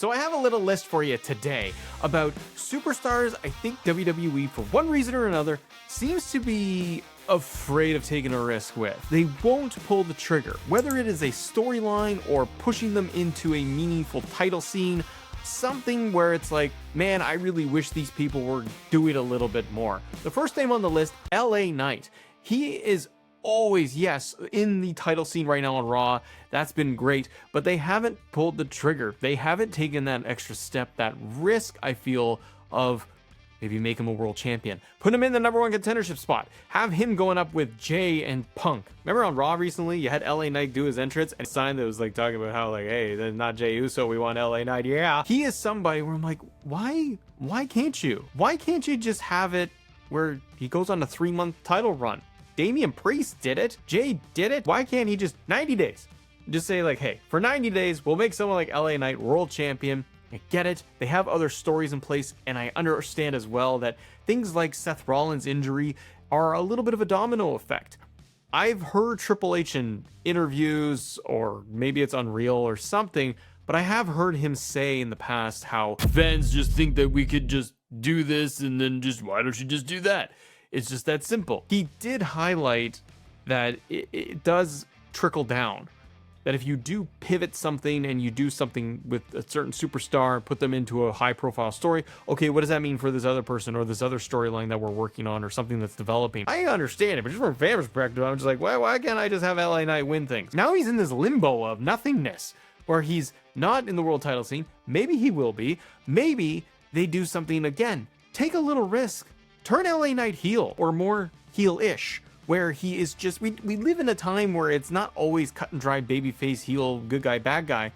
So I have a little list for you today about superstars I think WWE, for one reason or another, seems to be afraid of taking a risk with. They won't pull the trigger, whether it is a storyline or pushing them into a meaningful title scene, something where it's like, man, I really wish these people were doing a little bit more. The first name on the list, LA Knight. He is always, yes, in the title scene right now on Raw. That's been great, but they haven't pulled the trigger. They haven't taken that extra step, that risk, I feel, of maybe make him a world champion. Put him in the #1 contendership spot. Have him going up with Jay and Punk. Remember on Raw recently, you had LA Knight do his entrance and a sign that was like talking about how like, hey, that's not Jey Uso, we want LA Knight. Yeah. He is somebody where I'm like, why can't you? Why can't you just have it where he goes on a 3-month title run? Damian Priest did it. Jay did it. Why can't he just 90 days? Just say like, hey, for 90 days, we'll make someone like LA Knight world champion. I get it. They have other stories in place, and I understand as well that things like Seth Rollins' injury are a little bit of a domino effect. I've heard Triple H in interviews, or maybe it's Unreal or something, but I have heard him say in the past how fans just think that we could just do this and then just, why don't you just do that? It's just that simple. He did highlight that it does trickle down. That if you do pivot something and you do something with a certain superstar, put them into a high profile story, okay, what does that mean for this other person or this other storyline that we're working on or something that's developing? I understand it, but just from a fan perspective, I'm just like, why can't I just have LA Knight win things? Now he's in this limbo of nothingness where he's not in the world title scene. Maybe he will be. Maybe they do something again. Take a little risk. Turn LA Knight heel, or more heel-ish, where he is just, we live in a time where it's not always cut and dry babyface, heel, good guy, bad guy.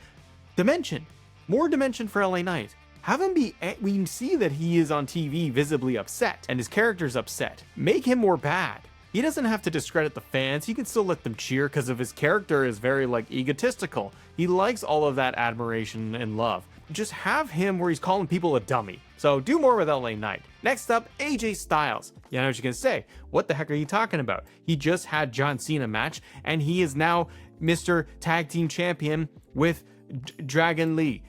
Dimension. More dimension for LA Knight. Have him be, we see that he is on TV visibly upset, and his character's upset. Make him more bad. He doesn't have to discredit the fans. He can still let them cheer because of his character is very like egotistical. He likes all of that admiration and love. Just have him where he's calling people a dummy. So do more with LA Knight. Next up, AJ Styles. Yeah, I know what you're gonna say. What the heck are you talking about? He just had John Cena match, and he is now Mr. Tag Team Champion with Dragon Lee.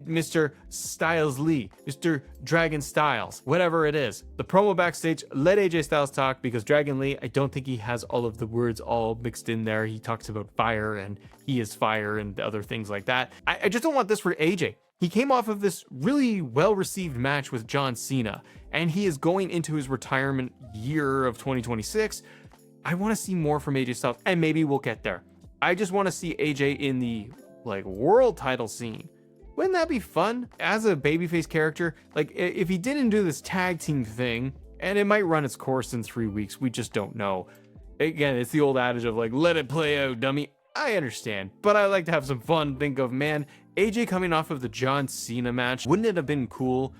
Mr. Styles Lee, Mr. Dragon Styles, whatever it is. The promo backstage, let AJ Styles talk, because Dragon Lee, I don't think he has all of the words all mixed in there. He talks about fire and he is fire and other things like that. I just don't want this for AJ. He came off of this really well-received match with John Cena, and he is going into his retirement year of 2026. I want to see more from AJ Styles, and maybe we'll get there. I just want to see AJ in the like world title scene. Wouldn't that be fun? As a babyface character, like if he didn't do this tag team thing, and it might run its course in 3 weeks, we just don't know. Again, it's the old adage of like, let it play out, dummy. I understand, but I like to have some fun. Think of, man, AJ coming off of the John Cena match. Wouldn't it have been cool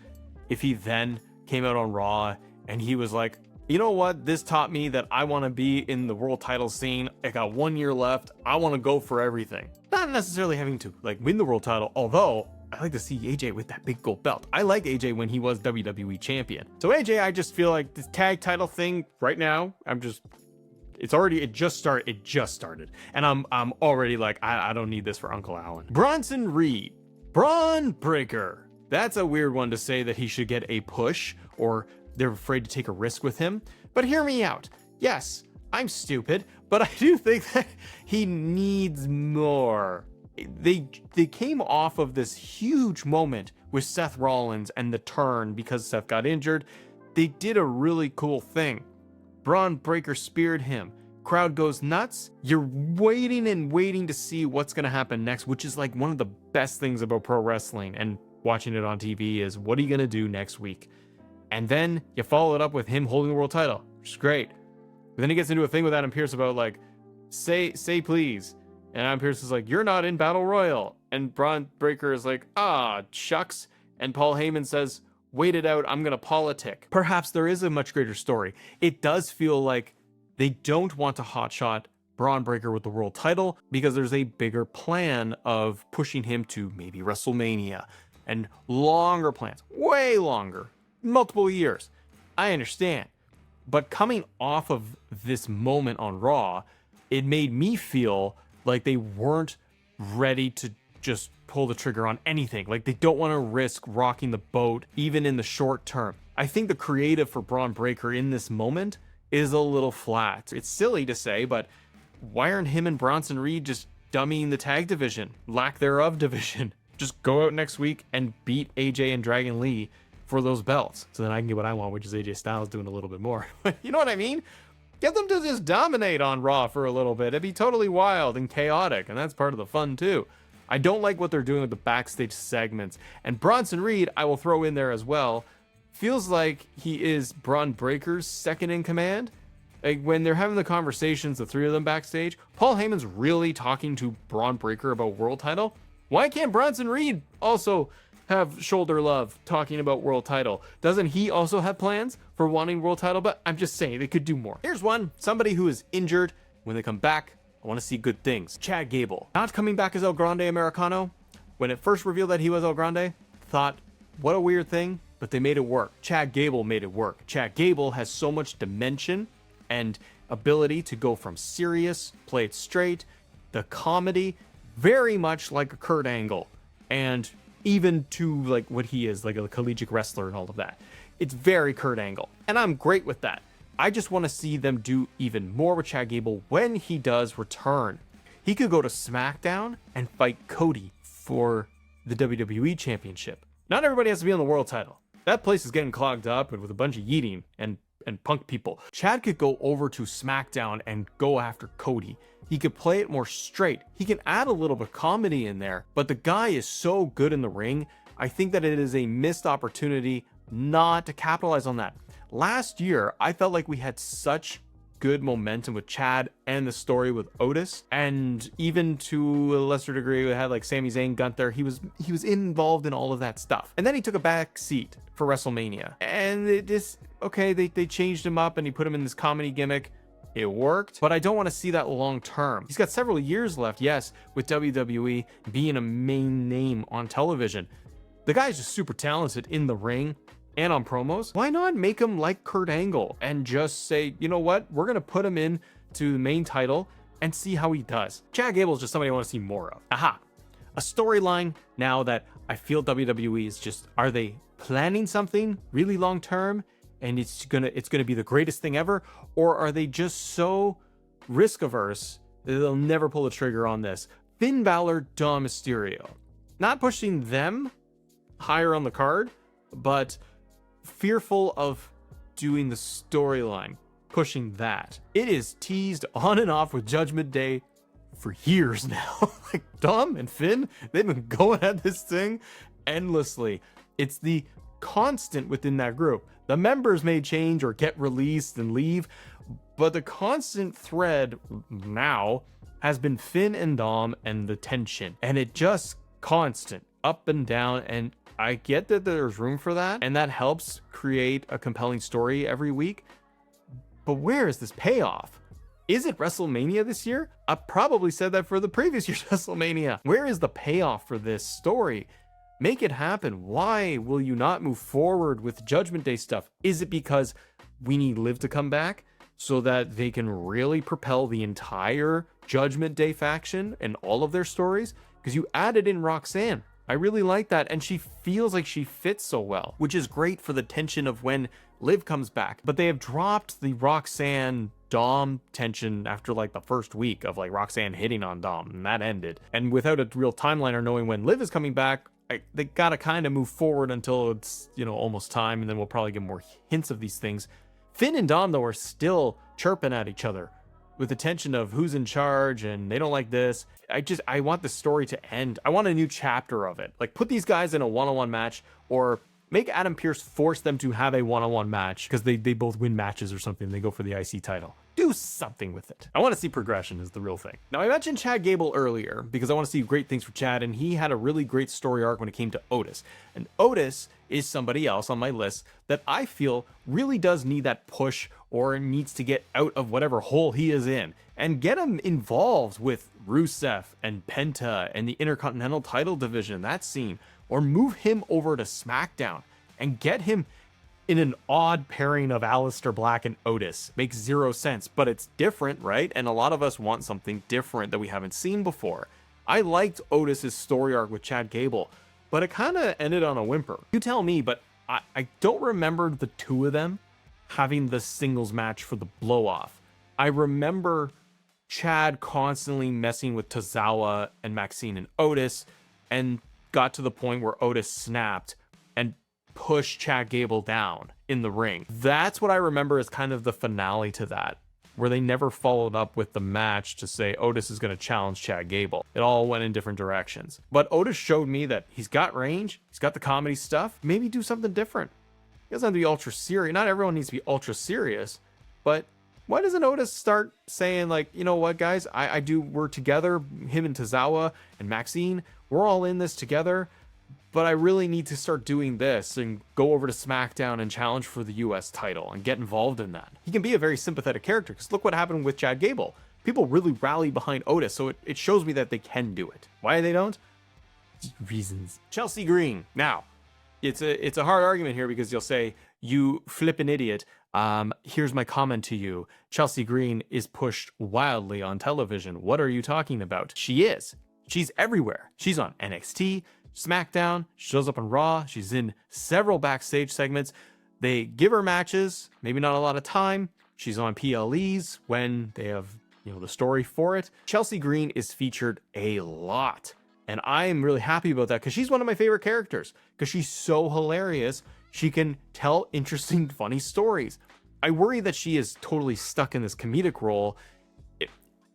if he then came out on Raw and he was like, you know what? This taught me that I want to be in the world title scene. I got 1 year left. I want to go for everything. Not necessarily having to like win the world title, although I like to see AJ with that big gold belt. I like AJ when he was WWE champion. So AJ, I just feel like this tag title thing right now, it just started. And I'm already like, I don't need this for Uncle Alan. Bronson Reed, Bronn Breaker. That's a weird one to say that he should get a push or they're afraid to take a risk with him. But hear me out. Yes, I'm stupid, but I do think that he needs more. They came off of this huge moment with Seth Rollins and the turn because Seth got injured. They did a really cool thing. Bronn Breaker speared him. Crowd goes nuts. You're waiting and waiting to see what's going to happen next, which is like one of the best things about pro wrestling and watching it on TV is what are you going to do next week? And then you follow it up with him holding the world title, which is great. But then he gets into a thing with Adam Pearce about like, say please. And Adam Pearce is like, you're not in Battle Royal. And Bronn Breaker is like, shucks. And Paul Heyman says, wait it out, I'm gonna politic. Perhaps there is a much greater story. It does feel like they don't want to hotshot Bronn Breaker with the world title because there's a bigger plan of pushing him to maybe WrestleMania and longer plans, way longer, multiple years. I understand. But coming off of this moment on Raw, it made me feel like they weren't ready to just pull the trigger on anything. Like, they don't want to risk rocking the boat, even in the short term. I think the creative for Bronn Breaker in this moment is a little flat. It's silly to say, but why aren't him and Bronson Reed just dummying the tag division? Lack thereof division. Just go out next week and beat AJ and Dragon Lee for those belts. So then I can get what I want, which is AJ Styles doing a little bit more. You know what I mean? Get them to just dominate on Raw for a little bit. It'd be totally wild and chaotic, and that's part of the fun too. I don't like what they're doing with the backstage segments. And Bronson Reed, I will throw in there as well, feels like he is Bronn Breaker's second in command. Like, when they're having the conversations, the three of them backstage, Paul Heyman's really talking to Bronn Breaker about world title. Why can't Bronson Reed also have shoulder love talking about world title? Doesn't he also have plans for wanting world title? But I'm just saying they could do more. Here's one, somebody who is injured. When they come back, I want to see good things. Chad Gable, not coming back as El Grande Americano. When it first revealed that he was El Grande, thought, what a weird thing, but they made it work. Chad Gable made it work. Chad Gable has so much dimension and ability to go from serious, play it straight, the comedy, very much like a Kurt Angle, and even to like what he is, like a collegiate wrestler and all of that. It's very Kurt Angle, and I'm great with that. I just want to see them do even more with Chad Gable when he does return. He could go to SmackDown and fight Cody for the WWE Championship. Not everybody has to be on the world title. That place is getting clogged up with a bunch of yeeting and punk people. Chad could go over to SmackDown and go after Cody. He could play it more straight. He can add a little bit of comedy in there, but the guy is so good in the ring. I think that it is a missed opportunity not to capitalize on that. Last year, I felt like we had such good momentum with Chad and the story with Otis, and even to a lesser degree, we had like Sami Zayn, Gunther. He was involved in all of that stuff, and then he took a back seat for WrestleMania, and it just okay. They changed him up and he put him in this comedy gimmick. It worked, but I don't want to see that long term. He's got several years left, yes, with WWE being a main name on television. The guy's just super talented in the ring and on promos. Why not make him like Kurt Angle and just say, you know what, we're gonna put him in to the main title and see how he does. Chad Gable is just somebody I want to see more of. Aha, a storyline now that I feel WWE is just, are they planning something really long term and it's gonna be the greatest thing ever, or are they just so risk averse that they'll never pull the trigger on this? Finn Balor, Dom Mysterio, not pushing them higher on the card, but fearful of doing the storyline, pushing that. It is teased on and off with Judgment Day for years now. Like Dom and Finn, they've been going at this thing endlessly. It's the constant within that group. The members may change or get released and leave, but the constant thread now has been Finn and Dom and the tension, and it just constant up and down. And I get that there's room for that, and that helps create a compelling story every week. But where is this payoff? Is it WrestleMania this year? I probably said that for the previous year's WrestleMania. Where is the payoff for this story? Make it happen. Why will you not move forward with Judgment Day stuff? Is it because we need Liv to come back so that they can really propel the entire Judgment Day faction and all of their stories? Because you added in Roxanne. I really like that, and she feels like she fits so well, which is great for the tension of when Liv comes back. But they have dropped the Roxanne Dom tension after like the first week of like Roxanne hitting on Dom, and that ended. And without a real timeline or knowing when Liv is coming back, they gotta kind of move forward until it's, you know, almost time, and then we'll probably get more hints of these things. Finn and Dom, though, are still chirping at each other with the tension of who's in charge and they don't like this. I want the story to end. I want a new chapter of it. Like, put these guys in a one-on-one match, or make Adam Pearce force them to have a one-on-one match because they both win matches or something. They go for the IC title. Do something with it. I want to see progression is the real thing. Now, I mentioned Chad Gable earlier because I want to see great things for Chad, and he had a really great story arc when it came to Otis. And Otis is somebody else on my list that I feel really does need that push, or needs to get out of whatever hole he is in and get him involved with Rusev and Penta and the Intercontinental title division, that scene, or move him over to SmackDown and get him in an odd pairing of Aleister Black and Otis. Makes zero sense, but it's different, right? And a lot of us want something different that we haven't seen before. I liked Otis's story arc with Chad Gable, but it kind of ended on a whimper. You tell me, but I don't remember the two of them having the singles match for the blow off. I remember Chad constantly messing with Tozawa and Maxine and Otis, and got to the point where Otis snapped and pushed Chad Gable down in the ring. That's what I remember as kind of the finale to that, where they never followed up with the match to say Otis is going to challenge Chad Gable. It all went in different directions. But Otis showed me that he's got range, he's got the comedy stuff. Maybe do something different. He doesn't have to be ultra serious. Not everyone needs to be ultra serious, but why doesn't Otis start saying, like, you know what, guys, we're together, him and Tozawa and Maxine, we're all in this together, but I really need to start doing this and go over to SmackDown and challenge for the US title and get involved in that. He can be a very sympathetic character, because look what happened with Chad Gable. People really rally behind Otis, so it shows me that they can do it. Why they don't? Reasons. Chelsea Green. Now, it's a hard argument here, because you'll say, you flippin' idiot. Here's my comment to you. Chelsea Green is pushed wildly on television. What are you talking about? She is. She's everywhere. She's on NXT, SmackDown, shows up on Raw. She's in several backstage segments. They give her matches, maybe not a lot of time. She's on PLEs when they have, the story for it. Chelsea Green is featured a lot, and I'm really happy about that, because she's one of my favorite characters, because she's so hilarious. She can tell interesting, funny stories. I worry that she is totally stuck in this comedic role.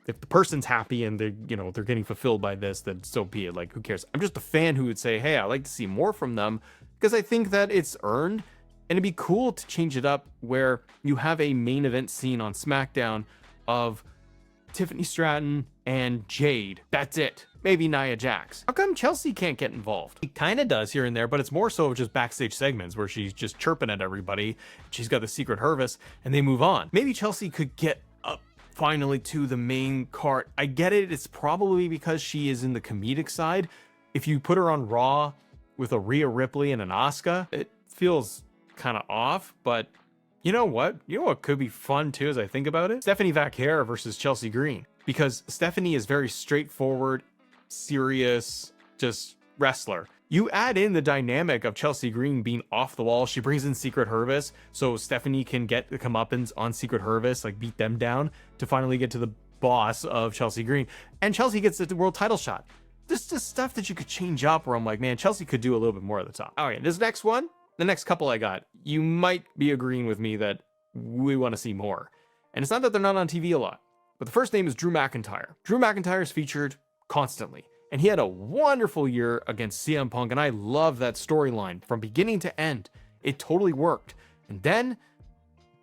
If the person's happy and they're getting fulfilled by this, then so be it. Like, who cares? I'm just a fan who would say, hey, I'd like to see more from them, because I think that it's earned, and it'd be cool to change it up where you have a main event scene on SmackDown of Tiffany Stratton and Jade. That's it. Maybe Nia Jax. How come Chelsea can't get involved? He kind of does here and there, but it's more so just backstage segments where she's just chirping at everybody. She's got the secret Hervis, and they move on. Maybe Chelsea could get up finally to the main card. I get it. It's probably because she is in the comedic side. If you put her on Raw with a Rhea Ripley and an Asuka, it feels kind of off, but you know what? You know what could be fun too, as I think about it? Stephanie Vaquera versus Chelsea Green, because Stephanie is very straightforward, serious, just wrestler. You add in the dynamic of Chelsea Green being off the wall. She brings in Secret Hervis, so Stephanie can get the comeuppance on Secret Hervis, like beat them down to finally get to the boss of Chelsea Green. And Chelsea gets the world title shot. This is stuff that you could change up where I'm like, man, Chelsea could do a little bit more at the top. All right, this next one, the next couple I got, you might be agreeing with me that we want to see more. And it's not that they're not on TV a lot, but the first name is Drew McIntyre. Drew McIntyre is featured constantly, and he had a wonderful year against CM Punk, and I love that storyline from beginning to end. It totally worked, and then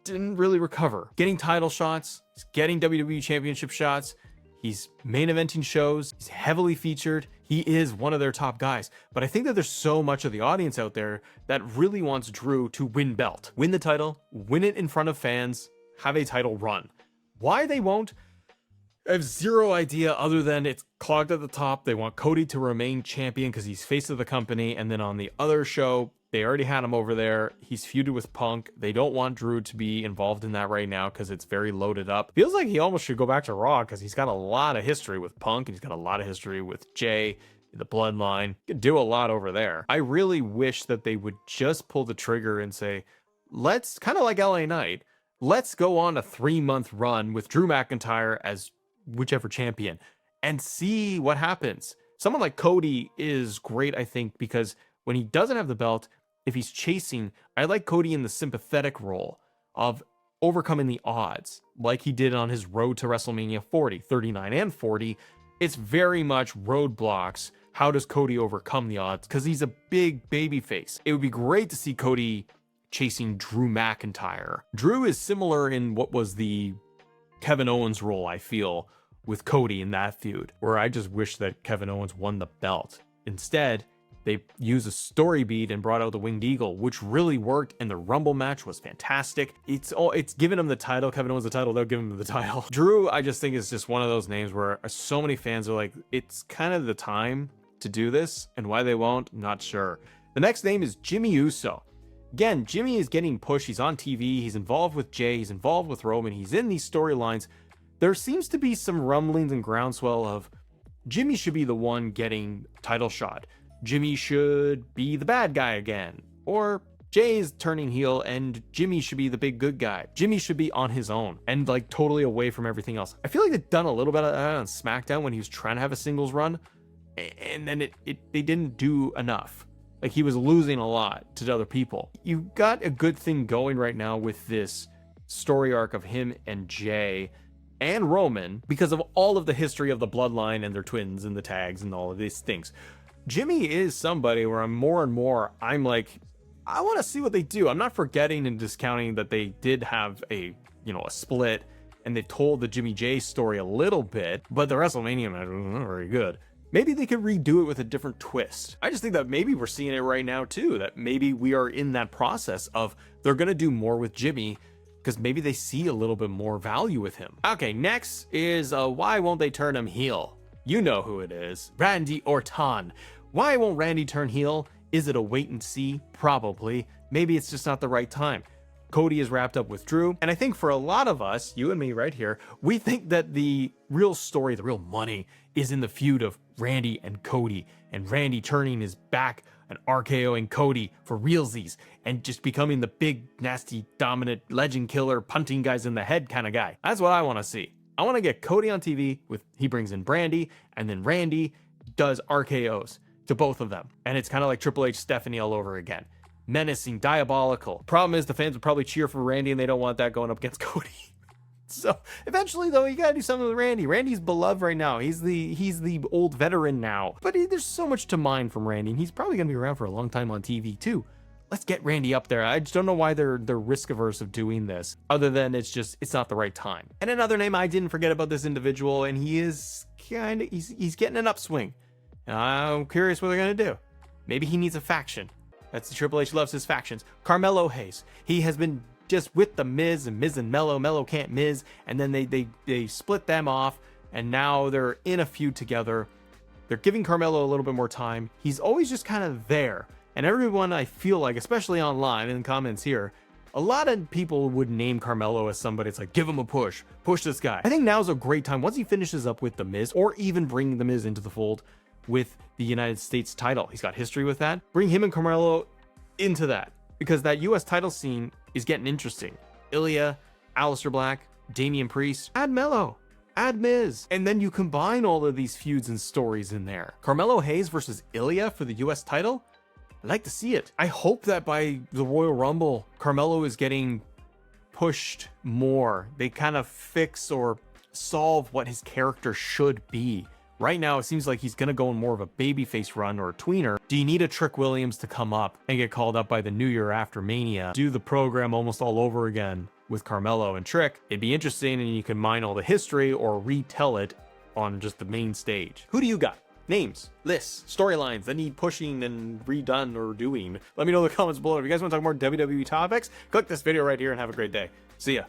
didn't really recover. Getting title shots, he's getting WWE championship shots, he's main eventing shows, he's heavily featured, he is one of their top guys. But I think that there's so much of the audience out there that really wants Drew to win belt, win the title, win it in front of fans, have a title run. Why they won't, I have zero idea, other than it's clogged at the top. They want Cody to remain champion because he's face of the company. And then on the other show, they already had him over there. He's feuded with Punk. They don't want Drew to be involved in that right now because it's very loaded up. Feels like he almost should go back to Raw, because he's got a lot of history with Punk, and he's got a lot of history with Jay, the Bloodline. He could do a lot over there. I really wish that they would just pull the trigger and say, let's, kind of like LA Knight, let's go on a 3-month run with Drew McIntyre as whichever champion and see what happens. Someone like Cody is great, I think, because when he doesn't have the belt, if he's chasing, I like Cody in the sympathetic role of overcoming the odds, like he did on his road to WrestleMania 40, 39, and 40. It's very much roadblocks. How does Cody overcome the odds? Because he's a big baby face. It would be great to see Cody chasing Drew McIntyre. Drew is similar in what was the Kevin Owens role, I feel, with Cody in that feud, where I just wish that Kevin Owens won the belt. Instead, they used a story beat and brought out the Winged Eagle, which really worked, and the Rumble match was fantastic. It's giving him the title. Kevin Owens the title, they'll give him the title. Drew, I just think is just one of those names where so many fans are like, it's kind of the time to do this, and why they won't, I'm not sure. The next name is Jimmy Uso. Again, Jimmy is getting pushed. He's on TV. He's involved with Jay. He's involved with Roman. He's in these storylines. There seems to be some rumblings and groundswell of Jimmy should be the one getting title shot. Jimmy should be the bad guy again. Or Jay's turning heel and Jimmy should be the big good guy. Jimmy should be on his own and like totally away from everything else. I feel like they've done a little bit of that on SmackDown when he was trying to have a singles run, and then they didn't do enough. Like, he was losing a lot to other people. You got a good thing going right now with this story arc of him and Jay and Roman because of all of the history of the bloodline and their twins and the tags and all of these things. Jimmy is somebody where I'm like, I want to see what they do. I'm not forgetting and discounting that they did have a split and they told the Jimmy J story a little bit, but the WrestleMania match was not very good. Maybe they could redo it with a different twist. I just think that maybe we're seeing it right now too, that maybe we are in that process of they're going to do more with Jimmy because maybe they see a little bit more value with him. Okay, next is why won't they turn him heel? You know who it is. Randy Orton. Why won't Randy turn heel? Is it a wait and see? Probably. Maybe it's just not the right time. Cody is wrapped up with Drew. And I think for a lot of us, you and me right here, we think that the real story, the real money is in the feud of Randy and Cody, and Randy turning his back and RKOing Cody for realsies and just becoming the big, nasty, dominant, legend killer, punting guys in the head kind of guy. That's what I want to see. I want to get Cody on TV he brings in Brandy, and then Randy does RKOs to both of them. And it's kind of like Triple H Stephanie all over again. Menacing, diabolical. Problem is the fans would probably cheer for Randy and they don't want that going up against Cody. So eventually though, you gotta do something with Randy. Randy's beloved right now. He's the old veteran now. But there's so much to mine from Randy, and he's probably gonna be around for a long time on TV too. Let's get Randy up there. I just don't know why they're risk averse of doing this, other than it's not the right time. And another name I didn't forget about this individual, and he's getting an upswing. I'm curious what they're gonna do. Maybe he needs a faction. That's the Triple H loves his factions. Carmelo Hayes. He has been just with the Miz and Melo. Melo can't Miz, and then they split them off, and now they're in a feud together. They're giving Carmelo a little bit more time. He's always just kind of there, and everyone, I feel like, especially online in the comments here, a lot of people would name Carmelo as somebody. It's like, give him a push this guy. I think now's a great time once he finishes up with the Miz, or even bringing the Miz into the fold with the United States title. He's got history with that. Bring him and Carmelo into that, because that US title scene is getting interesting. Ilya, Aleister Black, Damian Priest, add Melo, add Miz, and then you combine all of these feuds and stories in there. Carmelo Hayes versus Ilya for the US title? I'd like to see it. I hope that by the Royal Rumble, Carmelo is getting pushed more. They kind of fix or solve what his character should be. Right now, it seems like he's going to go in more of a babyface run or a tweener. Do you need a Trick Williams to come up and get called up by the New Year after Mania? Do the program almost all over again with Carmelo and Trick? It'd be interesting, and you can mine all the history or retell it on just the main stage. Who do you got? Names, lists, storylines that need pushing and redone or doing. Let me know in the comments below. If you guys want to talk more WWE topics, click this video right here and have a great day. See ya.